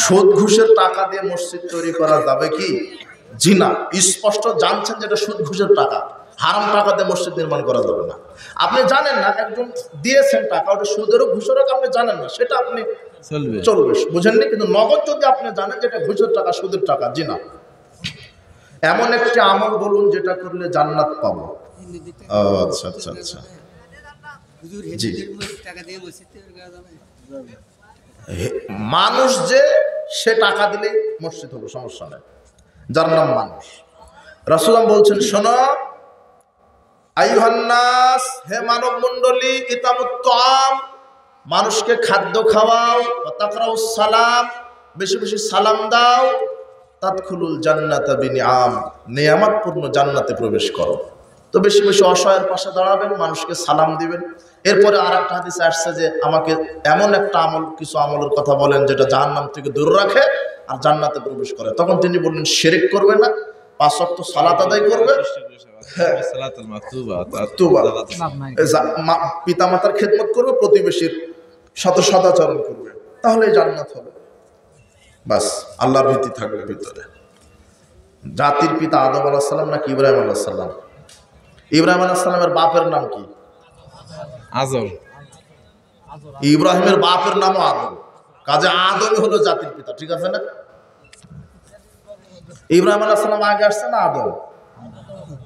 সুদ ঘুষের টাকা দিয়ে মসজিদ তৈরি করা যাবে কি? জি না। স্পষ্ট জানছেন যেটা সুদ ঘুষের টাকা, হারাম টাকা দিয়ে মসজিদ নির্মাণ করা যাবে না। আপনি জানেন না একজন দিয়েছেন টাকা, ওটা সুদেরও ঘুষেরও আপনি জানেন না, সেটা আপনি চলবে, বুঝেননি? কিন্তু নগদ যদি আপনি জানেন যেটা ঘুষের টাকা, সুদের টাকা, জি না। এমন একটি আমল বলুন যেটা করলে জান্নাত পাবো। আচ্ছা আচ্ছা আচ্ছা, জি। মানুষ যে সে টাকা দিলে মসজিদ হবে, সমস্যা নেই, যার নাম মানুষ। রাসূল বলছেন, শোনো আইয়ুহান নাস, হে মানব মণ্ডলী, ইতামুত তাআম, মানুষকে খাদ্য খাওয়াও, ওয়া তাকরাউস সালাম, বেশি বেশি সালাম দাও, তাদখুলুল জান্নাতা বিনিআম, নিয়ামতপূর্ণ জান্নাতে প্রবেশ করো। তো বেশি বেশি অসহায়ের পাশে দাঁড়াবেন, মানুষকে সালাম দিবেন। এরপরে আরেকটা হাদিসে আসছে যে আমাকে এমন একটা আমল, কিছু আমলের কথা বলেন যেটা জাহান্নাম থেকে দূর রাখে আর জান্নাতে প্রবেশ করে। তখন তিনি বললেন, শিরক করবে না, 5 ওয়াক্ত সালাত আদায় করবে, পিতামাতার খেদমত করবে, প্রতিবেশীর সাথে সদাচরণ করবে, তাহলেই জান্নাত হবে। বাস, আল্লাহর ভীতি থাকবে ভিতরে। জাতির পিতা আদম আলাইহিস সালাম নাকি ইব্রাহিম আলাইহিস সালাম? ইব্রাহিম আলাইহিস সালামের বাপের নাম কি? আজর। ইব্রাহিমের বাপের নামও আদম, কাজে আদমই হলো জাতির পিতা, ঠিক আছে না? ইব্রাহিম আলাইহিস সালাম আগে আসছে না আদম?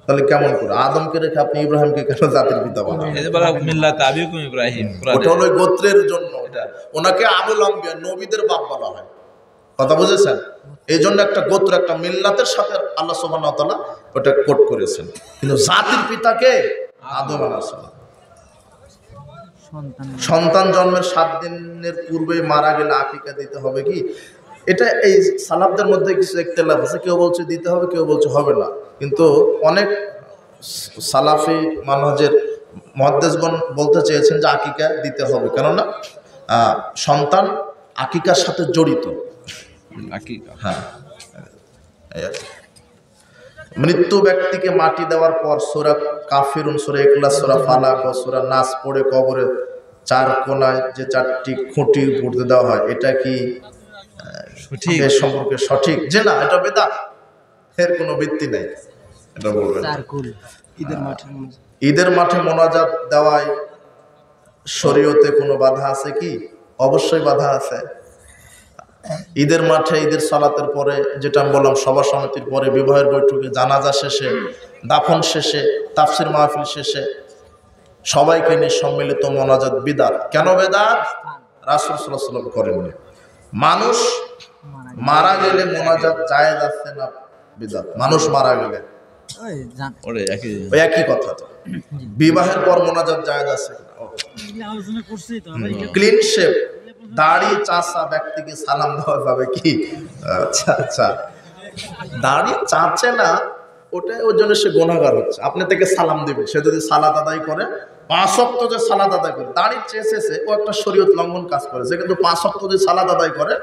তাহলে কেমন করে আদমকে রেখে আপনি ইব্রাহিমকে কেন জাতির পিতা বলেন? ওটা হলো গোত্রের জন্য, ওনাকে আবুল আম্বিয়া, নবীদের বাপ বলা হয়, কথা বুঝেছেন? এই জন্য একটা গোত্র, একটা মিল্লাতের সাথে আল্লাহ সুবহানাহু ওয়া তাআলা ওটা কোট করেছেন। কিন্তু জাতির পিতাকে আদম আলাইহিস সালাম। সন্তান জন্মের 7 দিনের পূর্বে মারা গেলে আকিকা দিতে হবে কি? এটা এই সালাফদের মধ্যে কিছু ইখতিলাফ আছে, কেউ বলছে দিতে হবে, কেউ বলছে হবে না। কিন্তু অনেক সালাফি মানহাজের মুহাদ্দিসগণ বলতে চেয়েছেন যে আকিকা দিতে হবে, কেননা সন্তান আকিকার সাথে জড়িত। হ্যাঁ, মৃত্যু ব্যক্তিকে মাটি দেওয়ার পর সূরা কাফিরুন, সূরা ইখলাস, সূরা ফালাক ও সূরা নাস পড়ে কবরে 4 কোণায় যে 4টি খুঁটি পুঁতে দেওয়া হয়, এটা কি সঠিক? এর সম্পর্কে সঠিক যে না, এটা বেদাত, এর কোনো ভিত্তি নেই, এটা বলবেন। ঈদের মাঠে মোনাজাত দেওয়ায় শরীয়তে কোনো বাধা আছে কি? অবশ্যই বাধা আছে। ঈদের মাঠে, ঈদের সালাতের পরে, যেটা আমি বললাম, সভা সমিতির পরে, বিবাহের বৈঠকে, জানাজা শেষে, দাফন শেষে, তাফসির মাহফিল শেষে সবাইকে নিয়ে সম্মিলিত মোনাজাত বিদআত। কেন বিদআত? রাসূল সাল্লাল্লাহু আলাইহি ওয়াসাল্লাম করেননি। মানুষ মারা গেলে মোনাজাত জায়েজ আছে না বিদআত? মানুষ মারা গেলে ওই একই কথা। তো বিবাহের পর মোনাজাত জায়েজ আছে? ক্লিন শেভ, দাড়ি চাচা ব্যক্তিকে সালাম দেওয়া যাবে কি? আচ্ছা আচ্ছা, দাড়ি চাচে না, ওটা ওর জন্য সে গুনাহগার হচ্ছে, আপনি থেকে সালাম দিবে। সে যদি সালাত আদায় করে, 5 ওয়াক্ত যে সালাত আদায় করে, দাড়ি চেয়েছে, ও একটা শরীয়ত লঙ্ঘন কাজ করেছে। কিন্তু 5 ওয়াক্ত যদি সালাত আদায় করে,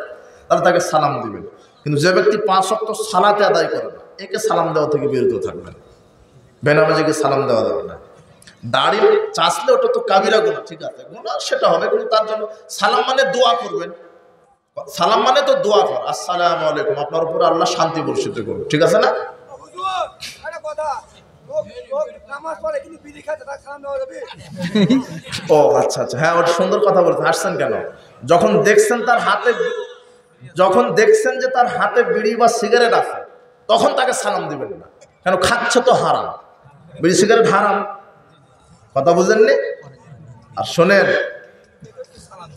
তাহলে তাকে সালাম দিবেন। কিন্তু যে ব্যক্তি 5 ওয়াক্ত সালাতে আদায় করে না, একে সালাম দেওয়া থেকে বিরত থাকবেন। বেনামাজিকে সালাম দেওয়া যাবে না। দাড়ি চাচলে ওটা তো কাবিরা গুনাহ, ঠিক আছে, গুনাহ সেটা হবে, কিন্তু তার জন্য সালাম মানে দোয়া করবেন। সালাম মানে তো দোয়া কর, আসসালামু আলাইকুম, আপনার উপর আল্লাহ শান্তি বর্ষিত করুন, ঠিক আছে না? ও আচ্ছা আচ্ছা, হ্যাঁ, ওটা সুন্দর কথা বলছেন। আসছেন কেন? যখন দেখছেন যে তার হাতে বিড়ি বা সিগারেট আছে, তখন তাকে সালাম দিবেন না, কেন? খাচ্ছে তো হারাম, বিড়ি সিগারেট হারাম, কথা বুঝেননি? আর শোনেন,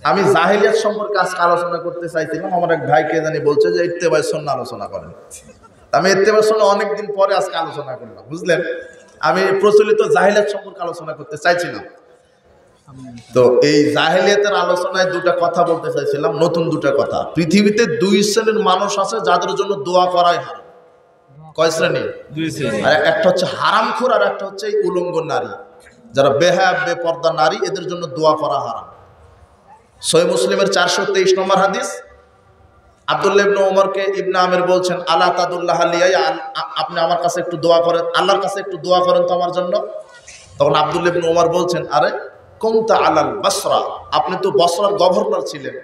আমি জাহিলিয়াত সম্পর্কে আজকে আলোচনা করতে চাইছিলাম। আমার এক ভাইকে জানি বলছে যে ইত্তেবায়ে সুন্নাহ আলোচনা করেন। আমি ইত্তেবায়ে সুন্নাহ অনেকদিন পরে আজকে আলোচনা করলাম, বুঝলেন? আমি প্রচলিত জাহিলিয়াত সম্পর্কে আলোচনা করতে চাইছিলাম। তো এই জাহিলিয়াতের আলোচনায় 2টা কথা বলতে চাইছিলাম, নতুন 2টা কথা। পৃথিবীতে 2 শ্রেণীর মানুষ আছে যাদের জন্য দোয়া করাই হারাম। কয় শ্রেণী? 2 শ্রেণী। আর একটা হচ্ছে হারামখোর, আর একটা হচ্ছে উলঙ্গ নারী, যারা বেহায়া বেপর্দা নারী, এদের জন্য দোয়া করা হারাম। সহিহ মুসলিমের 423 নম্বর হাদিস, আব্দুল্লাহ ইবনে ওমরকে ইবনে আমির বলছেন, আলা তাদুল্লাহ আলিয়া, আপনি আমার কাছে একটু দোয়া করেন, আল্লাহর কাছে একটু দোয়া করেন তো আমার জন্য। তখন আব্দুল্লাহ ইবনে ওমর বলছেন, আরে কুনতা আলাল বসরা, আপনি তো বসরার গভর্নর ছিলেন,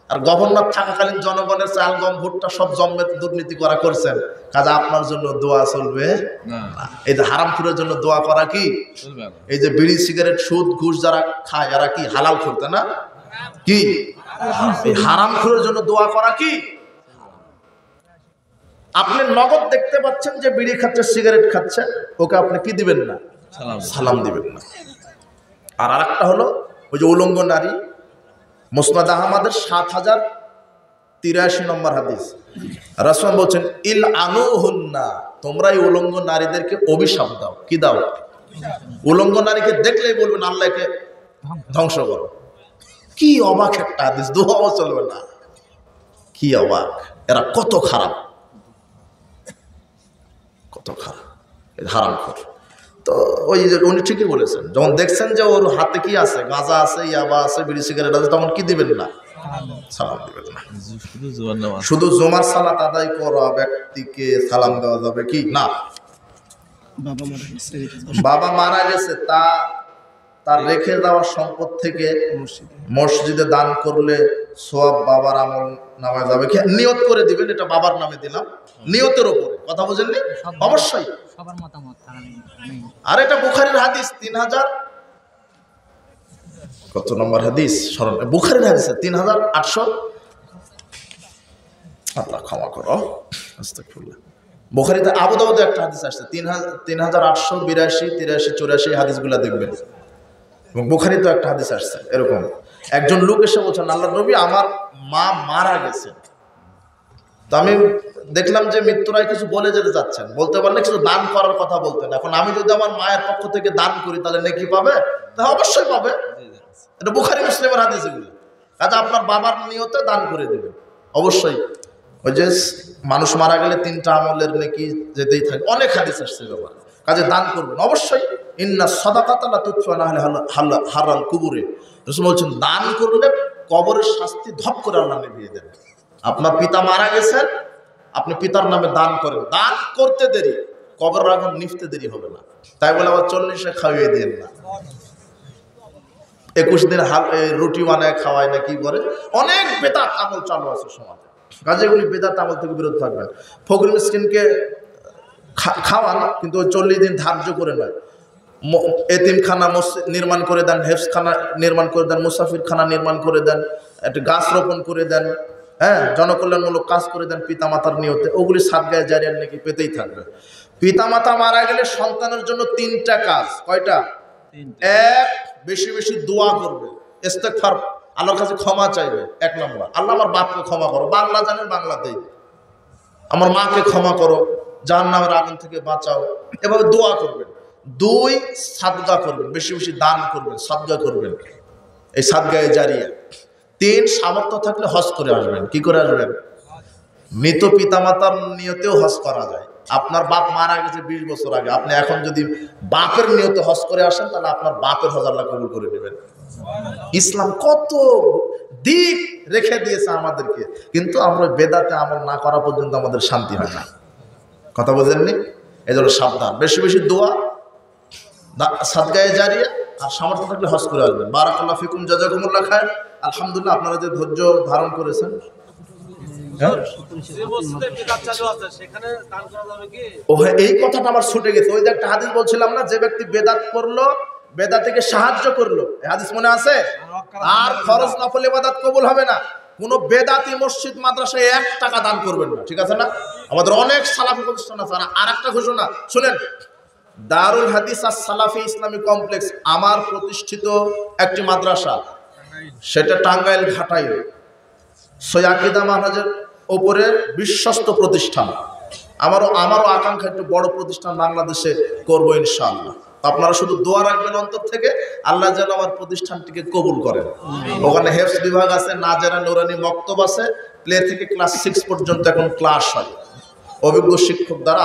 আর গভর্নর থাকাকালীন জনগণের চাল গম ভুট্টা সব জন্মে দুর্নীতি করা করছেন, কাজে আপনার জন্য দোয়া চলবে না। এই যে হারামখোরের জন্য দোয়া করা কি, এই যে বিড়ি সিগারেট সুদ ঘুষ যারা খায় এরা কি হালাল করতে না কি, এই হারামখোরের জন্য দোয়া করা কি। আপনি নগদ দেখতে পাচ্ছেন যে বিড়ি খাচ্ছে সিগারেট খাচ্ছে, ওকে আপনি কি দিবেন না, সালাম দিবেন না। আর আরেকটা হলো ওই যে উলঙ্গ নারী, মুসনাদ আহমদের 7083 নম্বর হাদিস, রাসূল বলছেন ইল আনুহুন্না, তোমরা এই উলঙ্গ নারীদেরকে অভিশাপ দাও। কি দাও? উলঙ্গ নারীকে দেখলেই বলবেন আল্লাহকে ধ্বংস করো। কি অবাক একটা হাদিস, দোয়াও চলবে না। কি অবাক, এরা কত খারাপ, কত খারাপ, হারামখোর। তো ওই যে উনি ঠিকই বলেছেন, যখন দেখছেন যে ওর হাতে কি আছে, গাঁজা আছে, ইয়াবা আছে, বিড়ি সিগারেট আছে, তখন কি দিবেন না, সালাম দিবেন না। শুধু জুমার সালাত আদায় করা ব্যক্তিকে সালাম দেওয়া যাবে কি না? বাবা মারা গেছে, তার রেখে দেওয়া সম্পদ থেকে মসজিদে দান করলে সওয়াব বাবার আমল নামে যাবে। নিয়ত করে দিবেন, এটা বাবার নামে দিলাম, নিয়তের উপরে। কথা বুঝেননি? অবশ্যই সবার মতামত। আর এটা বুখারীর হাদিস, 3000 কত নম্বর হাদিস স্মরণ, বুখারীর হাদিস 3800, আল্লাহ ক্ষমা করো, আস্তাগফিরুল্লাহ। বুখারীতে, আবু দাউদে একটা হাদিস আসছে 3882, 83, 84 হাদিসগুলা দেখবেন। এবং বুখারীতেও একটা হাদিস আসছে এরকম, একজন লোক এসে বলছেন আল্লাহর নবী আমার মা মারা গেছে, তো আমি দেখলাম যে মৃত্যুরায় কিছু বলে যেতে যাচ্ছেন, বলতে পারলে কিছু দান করার কথা বলতেন। এখন আমি যদি আমার মায়ের পক্ষ থেকে দান করি তাহলে নেকি পাবে? তা অবশ্যই পাবে, এটা বুখারী মুসলিমের হাদিস এগুলো। কাজে আপনার বাবার নিয়তে দান করে দেবেন অবশ্যই। ওই যে মানুষ মারা গেলে 3টা আমলের নেকি যেতেই থাকে, অনেক হাদিস আসছে ব্যাপার। কাজে দান করবেন অবশ্যই। ইন্না সাদাকাতা লা তুতফা না হারাল কুবুরে, রাসূল বলছেন দান করলে কবরের শাস্তি ধপ করে আল্লাহ নিভিয়ে দেন। আপনার পিতা মারা গেছেন, আপনি পিতার নামে দান করেন, দান করতে দেরি, কবরের আগুন নিভতে দেরি হবে না। তাই বলে আবার 40-এ খাওয়িয়ে দেন না, 21 দিন রুটি বানায় খাওয়ায় না, কি করে, অনেক বেদাত আমল চালু আছে সমাজে। কাজে এগুলি বেদাত আমল থেকে বিরত থাকবেন। ফকির মিসকিনকে খাওয়ান, কিন্তু ওই 40 দিন ধার্য করে নয়। এতিমখানা নির্মাণ করে দেন, হেফজখানা নির্মাণ করে দেন, মুসাফিরখানা নির্মাণ করে দেন, একটা গাছ রোপণ করে দেন, হ্যাঁ, জনকল্যাণমূলক কাজ করে দেন পিতামাতার নিয়তে, ওগুলি সাদগায়ে জারিয়ার নাকি পেতেই থাকবে। পিতামাতা মারা গেলে সন্তানের জন্য 3টা কাজ। কয়টা? 1, বেশি বেশি দোয়া করবে, ইস্তেগফার, আল্লাহর কাছে ক্ষমা চাইবে। 1 নম্বর, আল্লাহ আমার বাপকে ক্ষমা করো, বাংলা জানেন বাংলাতেই, আমার মাকে ক্ষমা করো, জাহান্নামের আগুন থেকে বাঁচাও, এভাবে দোয়া করবেন। 2, সাদগা করবেন, বেশি বেশি দান করবেন, সাদগা করবেন, এই সাদগায়ে জারিয়া। 3, সামর্থ্য থাকলে হজ করে আসবেন। কি করে আসবেন? মৃত পিতামাতার নিয়তেও হজ করা যায়। আপনার বাপ মারা গেছে 20 বছর আগে, আপনি এখন যদি বাপের নিয়তে হজ করে আসেন তাহলে আপনার বাপের হজ আল্লাহ কবুল করে নেবেন। ইসলাম কত দিক রেখে দিয়েছে আমাদেরকে, কিন্তু আমরা বেদাতে আমল না করা পর্যন্ত আমাদের শান্তি হয় না। কথা বোঝেননি? এই জন্য সাবধান, বেশি বেশি দোয়া, সাদগায়ে জারিয়া, আর সামর্থ্য থাকলে হজ করে আসবেন। বারাকাল্লাহু ফিকুম, জাযাকুমুল্লাহ খায়র। আলহামদুলিল্লাহ, আপনারা যে ধৈর্য ধারণ করেছেন। এই কথাটা আমার ছুটে গেছে, ওই যে একটা হাদিস বলছিলাম না, যে ব্যক্তি বেদাত করলো, বেদাতিকে সাহায্য করলো, এই হাদিস মনে আছে? আর ফরজ নফল ইবাদত কবুল হবে না। কোন বেদাতি মসজিদ মাদ্রাসায় 1 টাকা দান করবেন না, ঠিক আছে না? আমাদের অনেক সালাফি প্রতিষ্ঠান আছে। আর একটা ঘোষণা শুনেন, দারুল হাদিস আর সালাফি ইসলামী কমপ্লেক্স আমার প্রতিষ্ঠিত একটি মাদ্রাসা, সেটা টাঙ্গাইল ঘাটাইল সৈয়দ মহারাজের ওপরে বিশ্বস্ত প্রতিষ্ঠান। আমারও আকাঙ্ক্ষা একটু বড় প্রতিষ্ঠান বাংলাদেশে করবো ইনশাআল্লাহ। আপনারা শুধু দোয়া রাখবেন অন্তর থেকে, আল্লাহ যেন আমার প্রতিষ্ঠানটিকে কবুল করেন। ওখানে হেফজ বিভাগ আছে, নাজেরা নুরানি মক্তব আছে, প্লে থেকে ক্লাস 6 পর্যন্ত এখন ক্লাস হয় অভিজ্ঞ শিক্ষক দ্বারা।